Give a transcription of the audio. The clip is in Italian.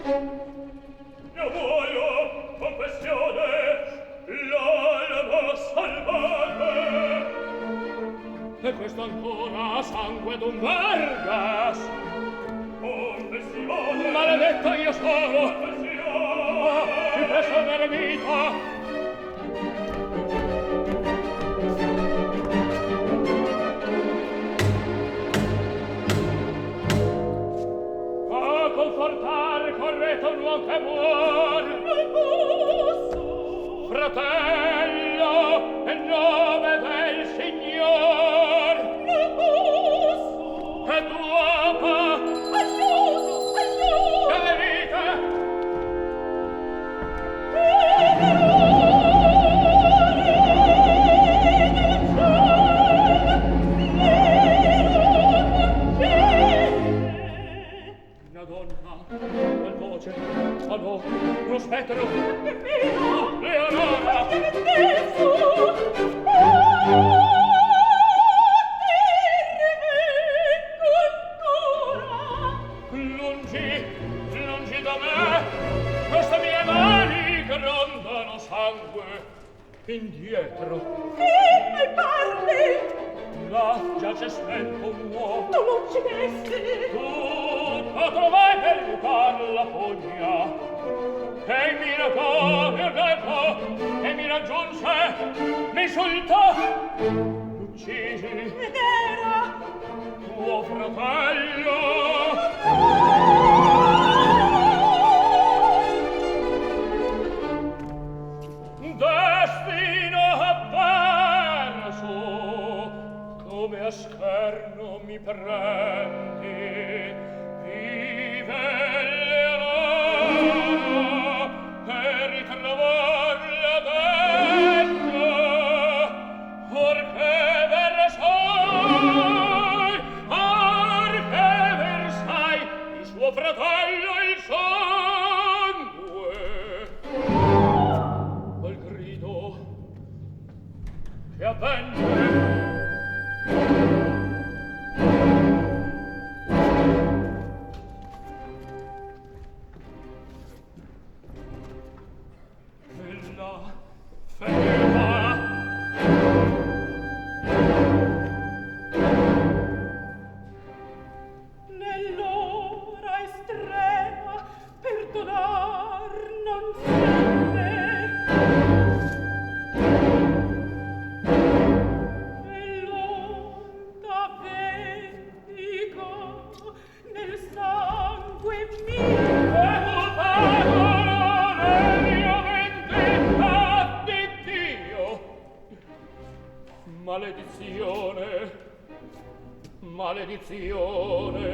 Io muoio, confessione, l'alma salvate. E questo ancora sangue d'un Vargas. Confessione. Maledetto io sono. Confessione. Mi presso l'eremita. A confortar correte un uomo che muor. Non posso. Fratello, in nome del Signor. Non posso. E dopo. Aiuto, aiuto. Che venite? Una donna, qual voce? Allo, lo spettro. Leonora! Lungi da me, queste mie mani grondano sangue. Indietro. Sì, parli! Là giace spento un uomo. Tu non ci resti. Tutto trovai per aiutar la fogna. E mi recò il tempo e mi raggiunse, mi insultò. L'uccisi. Ed era tuo fratello. Destino avverso, come a scherno mi prendi. Vive Leonora e ritrovarla dentro, orché versai il suo fratello il sangue. Quel grido che avvenne nell'ora estrema perdonar non sente e l'onda vendica nel sangue mio e colpato nel mio vendetta di Dio. Maledizione, maledizione.